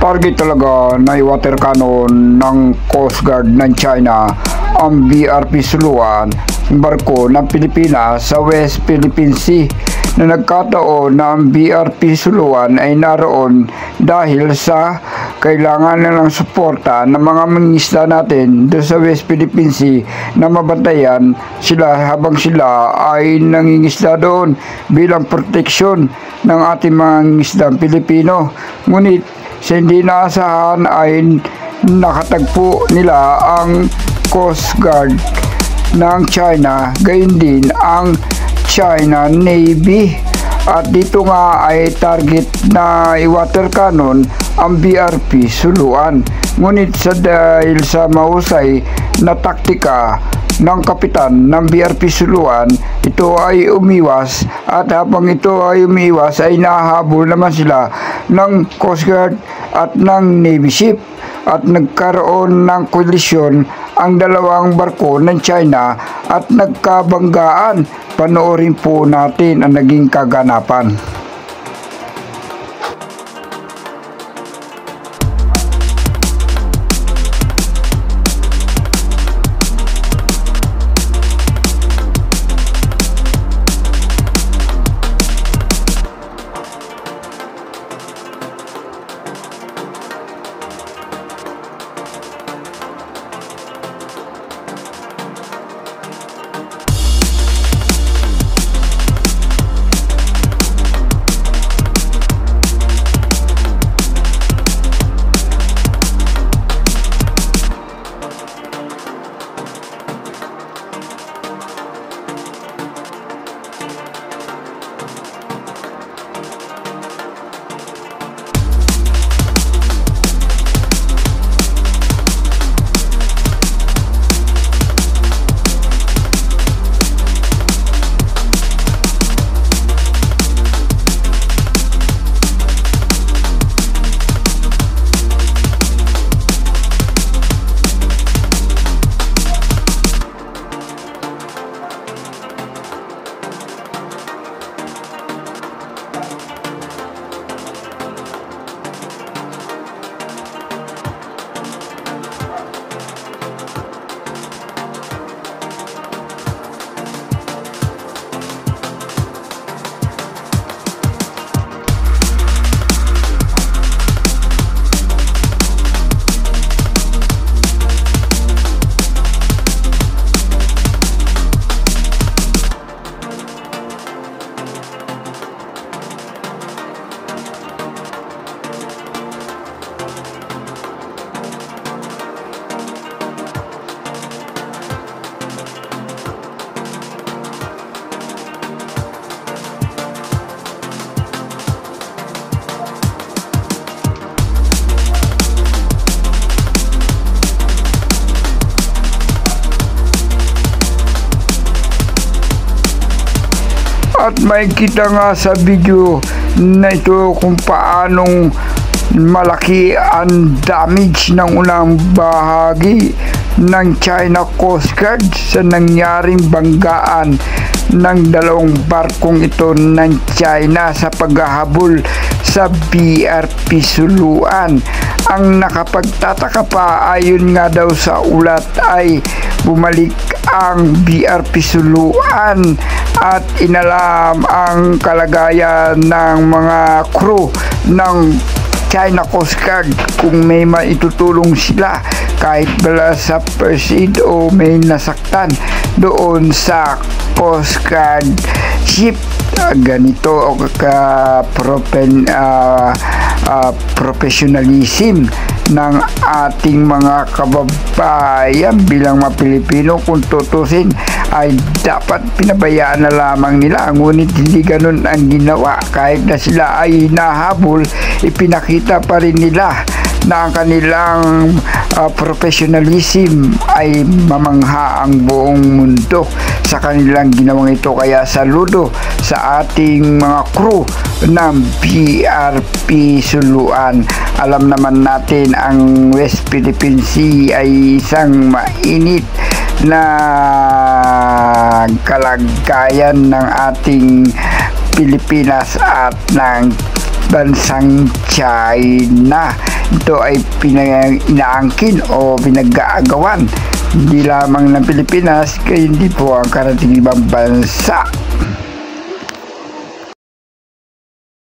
Target talaga na water cannon ng Coast Guard ng China ang BRP Suluan, barko ng Pilipinas sa West Philippine Sea, na nagkataon na ang BRP Suluan ay naroon dahil sa kailangan na ng suporta ng mga mangingisda natin doon sa West Philippine Sea na mabantayan sila habang sila ay nangingisda doon bilang proteksyon ng ating mga mangingisdang Pilipino. Ngunit sa hindi naasahan ay nakatagpo nila ang Coast Guard ng China, gayon din ang China Navy. At dito nga ay target na water cannon ang BRP Suluan. Ngunit dahil sa mahusay na taktika ng kapitan ng BRP Suluan, ito ay umiwas, at habang ito ay umiwas ay nahabol naman sila ng Coast Guard at ng Navy ship, at nagkaroon ng kolisyon ang dalawang barko ng China at nagkabanggaan. Panoorin po natin ang naging kaganapan. At may kita nga sa video na ito kung paanong malaki ang damage ng unang bahagi ng China Coast Guard sa nangyaring banggaan ng dalawang barkong ito ng China sa paghahabol sa BRP Suluan. Ang nakapagtataka pa, ayon nga daw sa ulat, ay bumalik ang BRP Suluan at inalam ang kalagayan ng mga crew ng China Coast Guard kung may maitutulong sila kahit bala sa first aid o may nasaktan doon sa Coast Guard ship. Ganito ka professionalism ng ating mga kababayan bilang mga Pilipino. Kung tutusin ay dapat pinabayaan na lamang nila, ngunit hindi ganun ang ginawa. Kahit na sila ay nahabol, ipinakita pa rin nila na ang kanilang professionalism ay mamangha ang buong mundo sa kanilang ginawang ito. Kaya saludo sa ating mga crew ng BRP Suluan. Alam naman natin ang West Philippine Sea ay isang mainit na kalagayan ng ating Pilipinas at ng bansang China. ito ay inaangkin o pinag-aagawan hindi lamang ng Pilipinas, kaya hindi po ang karating ibang bansa.